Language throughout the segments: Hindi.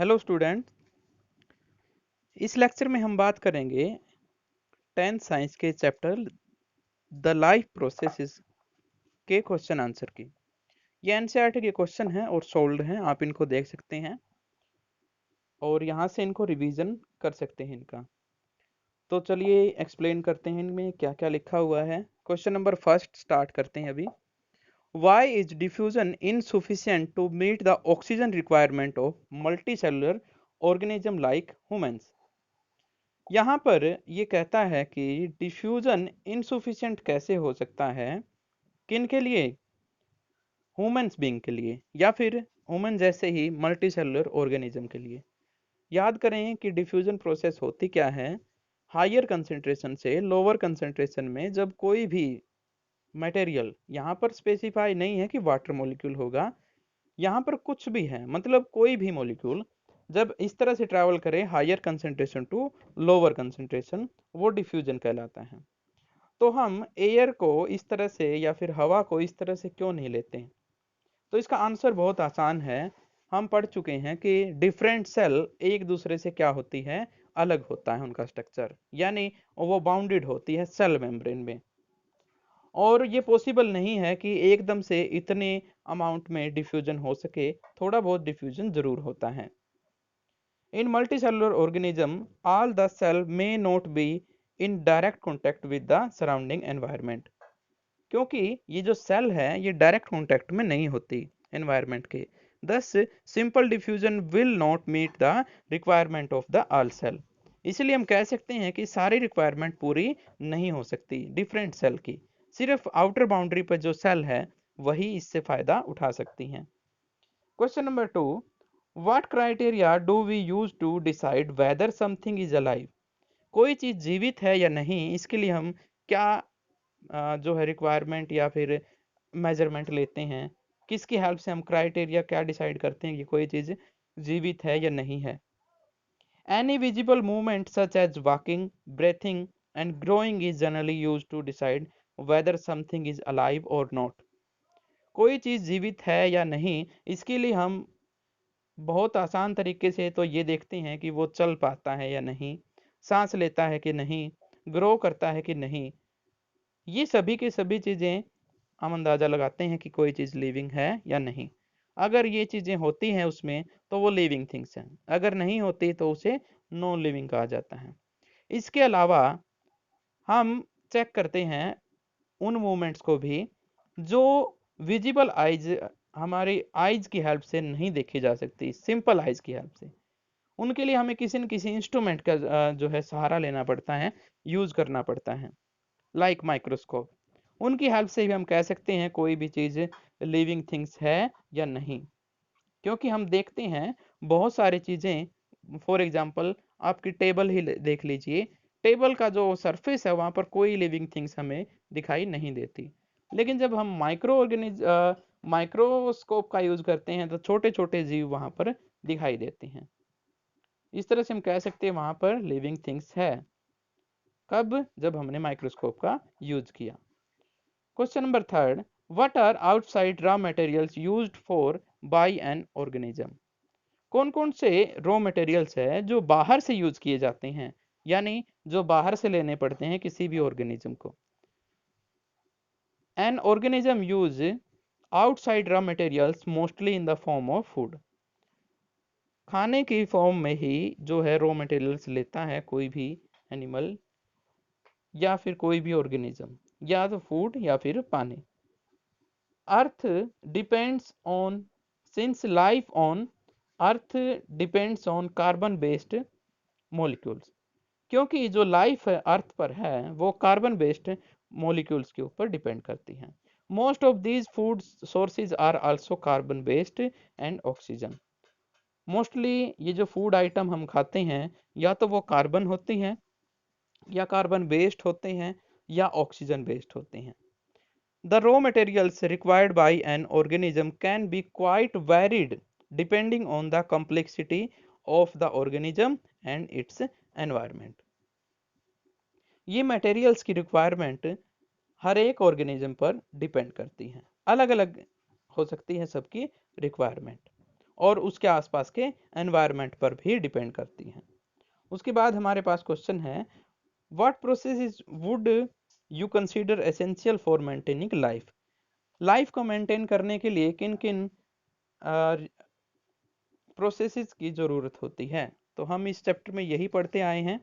Hello student. इस लेक्चर में हम बात करेंगे 10th साइंस के चैप्टर द लाइफ प्रोसेसेस के क्वेश्चन आंसर की। ये एनसीईआरटी के क्वेश्चन हैं और सोल्व्ड हैं, आप इनको देख सकते हैं और यहाँ से इनको रिवीजन कर सकते हैं इनका। तो चलिए एक्सप्लेन करते हैं इनमें क्या क्या लिखा हुआ है। क्वेश्चन नंबर फर्स्ट स्टार्ट करते हैं अभी। Why is diffusion insufficient to meet the oxygen requirement of multicellular organism like humans? यहाँ पर ये कहता है कि डिफ्यूजन इनसुफिशिएंट कैसे हो सकता है, किन के लिए, ह्यूमंस बीइंग के लिए या फिर ह्यूमन जैसे ही मल्टीसेलुलर ऑर्गेनिज्म के लिए। याद करें कि डिफ्यूजन प्रोसेस होती क्या है, हायर कंसंट्रेशन से लोअर कंसंट्रेशन में जब कोई भी मटेरियल, यहाँ पर स्पेसिफाई नहीं है कि वाटर मॉलिक्यूल होगा, यहाँ पर कुछ भी है, मतलब कोई भी मॉलिक्यूल जब इस तरह से ट्रैवल करे higher concentration to lower concentration, वो डिफ्यूजन कहलाता है। तो हम एयर को इस तरह से या फिर हवा को इस तरह से क्यों नहीं लेते हैं? तो इसका आंसर बहुत आसान है। हम पढ़ चुके हैं कि डिफरेंट सेल एक दूसरे से क्या होती है, अलग होता है उनका स्ट्रक्चर, यानी वो बाउंडेड होती है सेल मेम्ब्रेन में। और ये पॉसिबल नहीं है कि एकदम से इतने अमाउंट में डिफ्यूजन हो सके, थोड़ा बहुत डिफ्यूजन जरूर होता है। In multicellular organism all the cell may not be in direct contact with the surrounding environment, क्योंकि ये जो सेल है ये डायरेक्ट कांटेक्ट में नहीं होती एनवायरनमेंट के। Thus simple diffusion will not meet the requirement of the all cell. इसलिए हम कह सकते हैं कि सारी रिक्वायरमेंट पूरी नहीं हो सकती डिफरेंट सेल की, सिर्फ आउटर बाउंड्री पर जो सेल है वही इससे फायदा उठा सकती हैं। Question number 2, what criteria do we use to decide whether something is alive? कोई चीज जीवित है या नहीं, इसके लिए हम क्या जो है रिक्वायरमेंट या फिर मेजरमेंट लेते हैं, किसकी हेल्प से हम क्राइटेरिया क्या डिसाइड करते हैं कि कोई चीज जीवित है या नहीं है? Any visible movement such as walking, breathing and growing is generally use to decide whether something is alive और नॉट। कोई चीज जीवित है या नहीं, इसके लिए हम बहुत आसान तरीके से तो ये देखते हैं कि वो चल पाता है या नहीं, सांस लेता है कि नहीं, ग्रो करता है कि नहीं। ये सभी की सभी चीजें हम अंदाजा लगाते हैं कि कोई चीज लिविंग है या नहीं। अगर ये चीजें होती हैं उसमें तो वो लिविंग थिंग्स हैं, अगर नहीं होती तो उसे नॉन लिविंग कहा जाता है। इसके अलावा हम चेक करते हैं उन मूवमेंट्स को भी जो विजिबल आइज, हमारी आइज की हेल्प से नहीं देखी जा सकती, सिंपल आइज की हेल्प से। उनके लिए हमें किसी न किसी इंस्ट्रूमेंट का जो है सहारा लेना पड़ता है, यूज करना पड़ता है, लाइक माइक्रोस्कोप। उनकी हेल्प से भी हम कह सकते हैं कोई भी चीज लिविंग थिंग्स है या नहीं, क्योंकि हम देखते हैं बहुत सारी चीजें। फॉर एग्जांपल आपकी टेबल ही देख लीजिए, टेबल का जो सरफेस है वहां पर कोई लिविंग थिंग्स हमें दिखाई नहीं देती, लेकिन जब हम माइक्रोस्कोप का यूज करते हैं तो छोटे छोटे जीव वहां पर दिखाई देते हैं। इस तरह से हम कह सकते हैं वहां पर लिविंग थिंग्स है। कब? जब हमने माइक्रोस्कोप का यूज किया। Question number third, what are outside raw materials used for by an organism? कौन कौन से रॉ मटेरियल्स है जो बाहर से यूज किए जाते हैं, यानी जो बाहर से लेने पड़ते हैं किसी भी ऑर्गेनिज्म को? An organism use outside raw materials mostly in the form of food. खाने की फॉर्म में ही जो है रॉ मटेरियल्स लेता है कोई भी एनिमल या फिर कोई भी ऑर्गेनिज्म, या तो फूड या फिर पानी। अर्थ depends on, since life on earth depends on carbon based molecules, क्योंकि जो लाइफ है अर्थ पर है वो कार्बन बेस्ड मॉलिक्यूल्स के ऊपर डिपेंड करती है। Most of these food sources are also carbon based and oxygen. Mostly ये जो फूड आइटम हम खाते हैं या तो वो कार्बन होती हैं, या कार्बन बेस्ड होते हैं, या ऑक्सीजन बेस्ड होते हैं। The raw materials required by an organism can be quite varied depending on the complexity of the organism and its environment. ये मटेरियल्स की रिक्वायरमेंट हर एक ऑर्गेनिज्म पर डिपेंड करती है, अलग अलग हो सकती है सबकी रिक्वायरमेंट, और उसके आसपास के एनवायरनमेंट पर भी डिपेंड करती हैं। उसके बाद हमारे पास क्वेश्चन है, what processes would you consider essential for maintaining life? Life को मेंटेन करने के लिए किन किन प्रोसेसेस की ज़रूरत होती है? तो हम इस चैप्टर में यही पढ़ते आए हैं।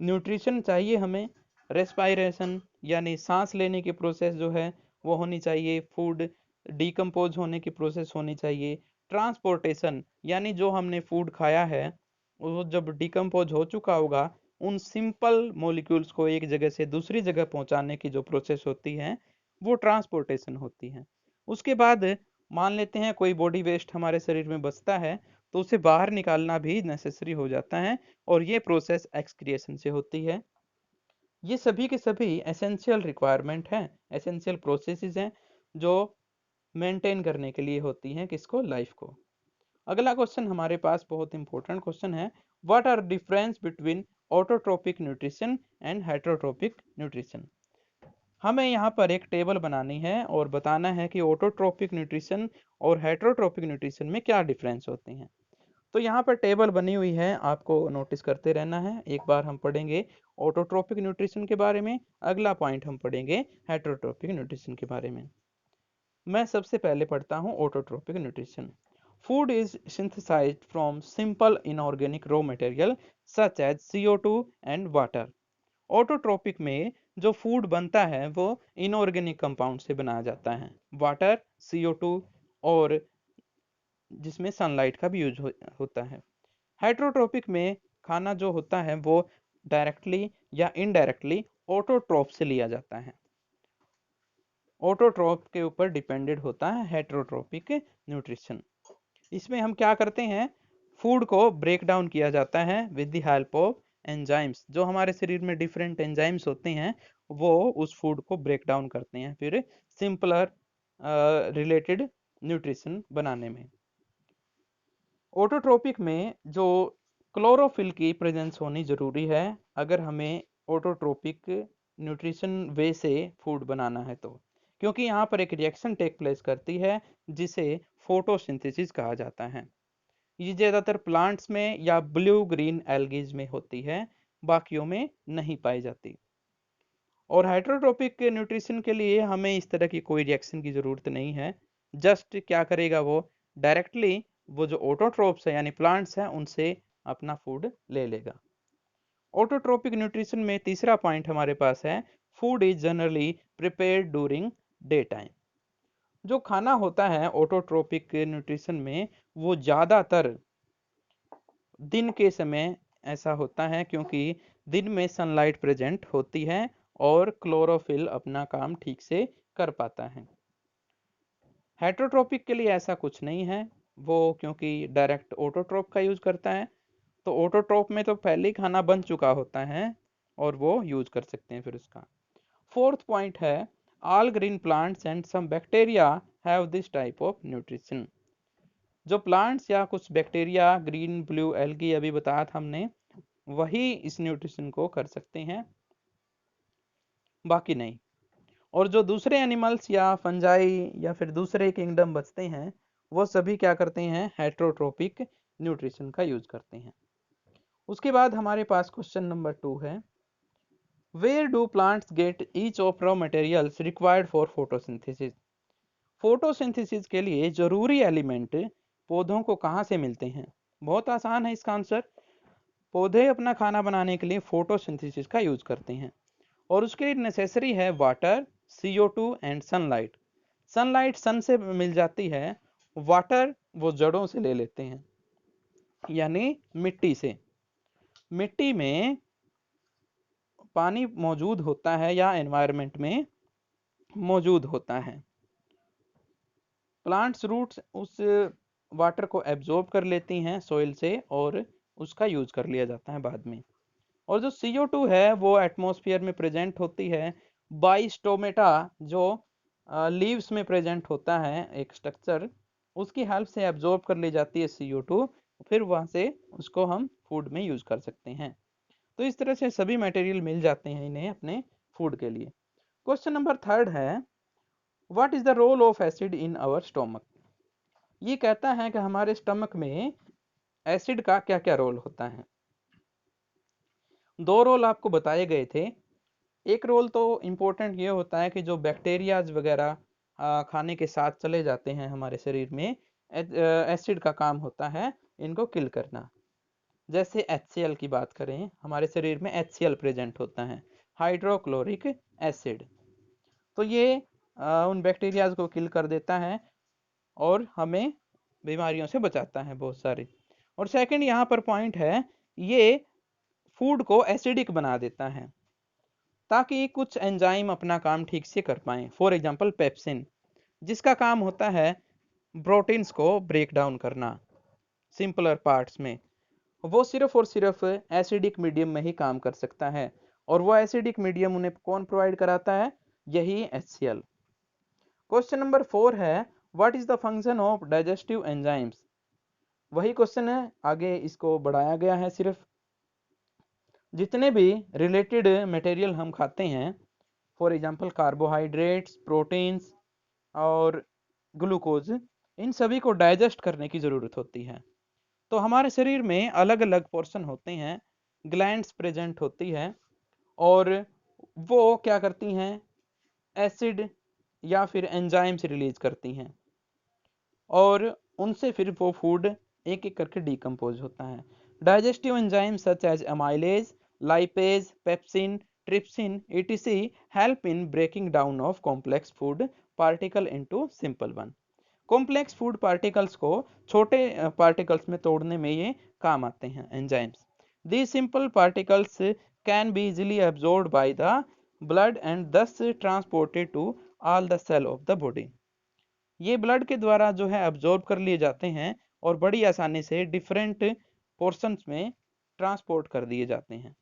न्यूट्रिशन चाहिए हमें, रेस्पायरेशन यानी सांस लेने की प्रोसेस जो है वो होनी चाहिए, फूड डिकम्पोज होने की प्रोसेस होनी चाहिए, ट्रांसपोर्टेशन यानी जो हमने फूड खाया है वो जब डिकम्पोज हो चुका होगा उन सिंपल मॉलिक्यूल्स को एक जगह से दूसरी जगह पहुंचाने की जो प्रोसेस होती है वो ट्रांसपोर्टेशन होती है। उसके बाद मान लेते हैं कोई बॉडी वेस्ट हमारे शरीर में बचता है तो उसे बाहर निकालना भी नेसेसरी हो जाता है और ये प्रोसेस एक्सक्रिएशन से होती है। ये सभी के सभी एसेंशियल रिक्वायरमेंट हैं, एसेंशियल प्रोसेसेस हैं जो मेंटेन करने के लिए होती हैं किसको, लाइफ को। अगला क्वेश्चन हमारे पास बहुत इंपॉर्टेंट क्वेश्चन है, what are difference between autotrophic nutrition and heterotrophic nutrition? हमें यहाँ पर एक टेबल बनानी है और बताना है कि ऑटोट्रोपिक न्यूट्रिशन और हेटरोट्रोपिक न्यूट्रिशन में क्या डिफरेंस होते हैं। तो यहाँ पर टेबल बनी हुई है, आपको नोटिस करते रहना है। एक बार हम पढ़ेंगे ऑटोट्रोपिक न्यूट्रिशन के बारे में, अगला पॉइंट हम पढ़ेंगे हेटरोट्रोपिक न्यूट्रिशन के बारे में। मैं सबसे पहले पढ़ता हूँ autotrophic nutrition. Food is synthesised from simple inorganic raw material such as CO2 and water. Autotrophic में जो फूड बनता है वो इनऑर्गेनिक कंपाउंड से बनाया जाता है, वाटर, CO2 और जिसमें सनलाइट का भी यूज होता है। हाइड्रोट्रोपिक में खाना जो होता है वो डायरेक्टली या इनडायरेक्टली ऑटोट्रोप से लिया जाता है, ऑटोट्रोप के ऊपर डिपेंडेंट होता है हेटरोट्रोपिक न्यूट्रिशन। इसमें हम क्या करते हैं, फूड को ब्रेक डाउन किया जाता है with the help of enzymes. जो हमारे शरीर में डिफरेंट एंजाइम्स होते हैं वो उस फूड को ब्रेक डाउन करते हैं फिर सिंपलर रिलेटेड न्यूट्रिशन बनाने में। ऑटोट्रोपिक में जो क्लोरोफिल की प्रेजेंस होनी ज़रूरी है अगर हमें ऑटोट्रोपिक न्यूट्रिशन वे से फूड बनाना है तो, क्योंकि यहाँ पर एक रिएक्शन टेक प्लेस करती है जिसे फोटोसिंथेसिस कहा जाता है। ये ज़्यादातर प्लांट्स में या ब्लू ग्रीन एल्गीज में होती है, बाकियों में नहीं पाई जाती। और हाइड्रोट्रोपिक न्यूट्रिशन के लिए हमें इस तरह की कोई रिएक्शन की ज़रूरत नहीं है। जस्ट क्या करेगा वो, डायरेक्टली वो जो ऑटोट्रोप्स है यानी प्लांट्स हैं उनसे अपना फूड ले लेगा। ऑटोट्रोपिक न्यूट्रिशन में तीसरा पॉइंट हमारे पास है, food is generally prepared during day time. जो खाना होता है ऑटोट्रोपिक न्यूट्रिशन में वो ज़्यादातर दिन के समय ऐसा होता है क्योंकि दिन में सनलाइट प्रेजेंट होती है और क्लोरोफिल अपना काम ठीक से कर पाता है। हेटरोट्रोपिक के लिए ऐसा कुछ नहीं है, वो क्योंकि डायरेक्ट ऑटोट्रोप का यूज करता है तो ऑटोट्रोप में तो पहले ही खाना बन चुका होता है और वो यूज कर सकते हैं फिर उसका। फोर्थ पॉइंट है, all green plants and some bacteria have this type of nutrition. जो प्लांट्स या कुछ बैक्टीरिया, ग्रीन ब्लू एल्गी अभी बताया था हमने, वही इस न्यूट्रिशन को कर सकते हैं, बाकी नहीं। और जो दूसरे एनिमल्स या फंजाई या फिर दूसरे किंगडम बचते हैं वो सभी क्या करते हैं, हेटरोट्रोपिक न्यूट्रिशन का यूज करते हैं। उसके बाद हमारे पास क्वेश्चन नंबर 2 है, where do plants get each of raw materials required for photosynthesis? Photosynthesis के लिए जरूरी एलिमेंट पौधों को कहाँ से मिलते हैं? बहुत आसान है इसका आंसर, पौधे अपना खाना बनाने के लिए फोटोसिंथेसिस का यूज करते हैं और उसके लिए नेसेसरी है water, CO2 and sunlight. Sunlight sun से मिल जाती है, वाटर वो जड़ों से ले लेते हैं यानी मिट्टी से। मिट्टी में पानी मौजूद होता है या एनवायरनमेंट में मौजूद होता है, प्लांट्स रूट्स उस वाटर को एब्जॉर्ब कर लेती हैं सॉइल से और उसका यूज कर लिया जाता है बाद में। और जो CO2 है वो एटमॉस्फेयर में प्रेजेंट होती है बाई स्टोमेटा, जो लीव्स में प्रेजेंट होता है एक स्ट्रक्चर, उसकी हेल्प से एब्जॉर्ब कर ली जाती है CO2, फिर वहां से उसको हम फूड में यूज कर सकते हैं। तो इस तरह से सभी मटेरियल मिल जाते हैं इन्हें अपने फूड के लिए। क्वेश्चन नंबर 3 है, what is the role of acid in our stomach? ये कहता है कि हमारे स्टमक में एसिड का क्या क्या रोल होता है। दो रोल आपको बताए गए थे। एक रोल तो इम्पोर्टेंट ये होता है कि जो बैक्टीरियाज वगैरह खाने के साथ चले जाते हैं हमारे शरीर में, एसिड का काम होता है इनको किल करना। जैसे HCl की बात करें, हमारे शरीर में HCl प्रेजेंट होता है, हाइड्रोक्लोरिक एसिड। तो ये उन बैक्टीरियाज को किल कर देता है और हमें बीमारियों से बचाता है बहुत सारी। और सेकंड यहाँ पर पॉइंट है, ये फूड को एसिडिक बना देता है ताकि कुछ एंजाइम अपना काम ठीक से कर पाएं। फॉर एग्जांपल पेप्सिन, जिसका काम होता है प्रोटीन्स को ब्रेक डाउन करना सिंपलर पार्ट्स में, वो सिर्फ और सिर्फ एसिडिक मीडियम में ही काम कर सकता है। और वो एसिडिक मीडियम उन्हें कौन प्रोवाइड कराता है? यही HCl। क्वेश्चन नंबर 4 है, what is the function of digestive enzymes. वही क्वेश्चन है, आगे इसको बढ़ाया गया है। सिर्फ जितने भी रिलेटेड मटेरियल हम खाते हैं, फॉर एग्जांपल कार्बोहाइड्रेट्स, प्रोटीन्स और ग्लूकोज, इन सभी को डाइजेस्ट करने की ज़रूरत होती है। तो हमारे शरीर में अलग अलग पोर्शन होते हैं, ग्लैंड्स प्रेजेंट होती है, और वो क्या करती हैं? एसिड या फिर एंजाइम्स रिलीज करती हैं, और उनसे फिर वो फूड एक एक करके डिकम्पोज होता है। Digestive enzyme such as amylase, lipase, pepsin, trypsin etc help in breaking down of complex food particle into simple one. Complex food particles को छोटे पार्टिकल्स में तोड़ने में ये काम आते हैं enzymes. These simple particles can be easily absorbed by the blood and thus transported to all the cell of the body। ये ब्लड के द्वारा जो है अब्जॉर्ब कर लिए जाते हैं और बड़ी आसानी से डिफरेंट पोर्शंस में ट्रांसपोर्ट कर दिए जाते हैं,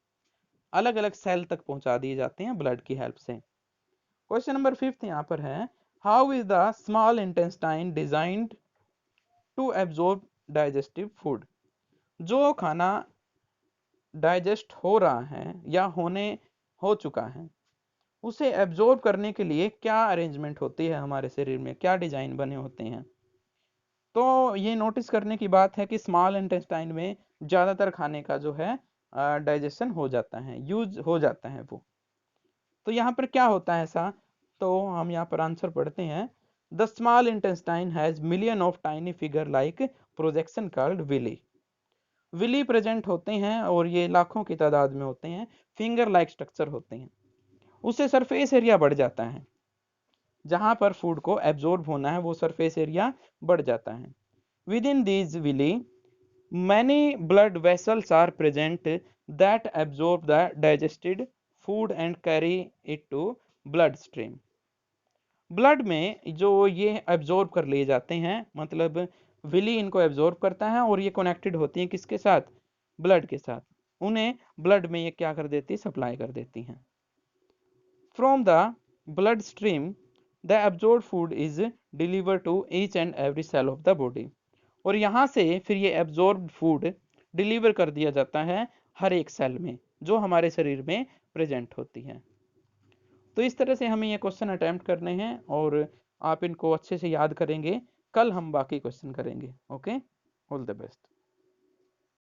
अलग अलग सेल तक पहुंचा दिए जाते हैं ब्लड की हेल्प से। क्वेश्चन नंबर 5 यहाँ पर है, how is the small intestine designed to absorb digestive food. जो खाना डाइजेस्ट हो रहा है या हो चुका है, उसे एब्जॉर्ब करने के लिए क्या अरेंजमेंट होती है हमारे शरीर में, क्या डिजाइन बने होते हैं। तो ये नोटिस करने की बात है कि स्मॉल इंटेस्टाइन में ज़्यादातर खाने का जो है डाइजेशन हो जाता है, यूज हो जाता है वो। तो यहाँ पर क्या होता है ऐसा, तो हम यहाँ पर आंसर पढ़ते हैं। The small intestine has million of tiny figure like projection called villi. Villi present होते हैं और ये लाखों की तादाद में होते हैं, फिंगर लाइक स्ट्रक्चर होते हैं। उससे सरफेस एरिया बढ़ जाता है, जहां पर फूड को एब्जॉर्ब होना है वो सरफेस एरिया बढ़ जाता है। Within these villi many blood vessels are present that absorb the digested food and carry it to blood stream। Blood में जो ये एब्जॉर्ब कर लिए जाते हैं, मतलब विली इनको एब्जॉर्ब करता है और ये कनेक्टेड होती हैं किसके साथ? ब्लड के साथ। उन्हें ब्लड में ये क्या कर देती है? सप्लाई कर देती हैं। From the blood stream the absorb food is deliver to each and every cell of the body. और यहाँ से फिर ये एब्जॉर्ब फूड डिलीवर कर दिया जाता है हर एक सेल में जो हमारे शरीर में प्रेजेंट होती है। तो इस तरह से हमें ये क्वेश्चन अटेम्प्ट करने हैं और आप इनको अच्छे से याद करेंगे। कल हम बाकी क्वेश्चन करेंगे। Okay, all the best.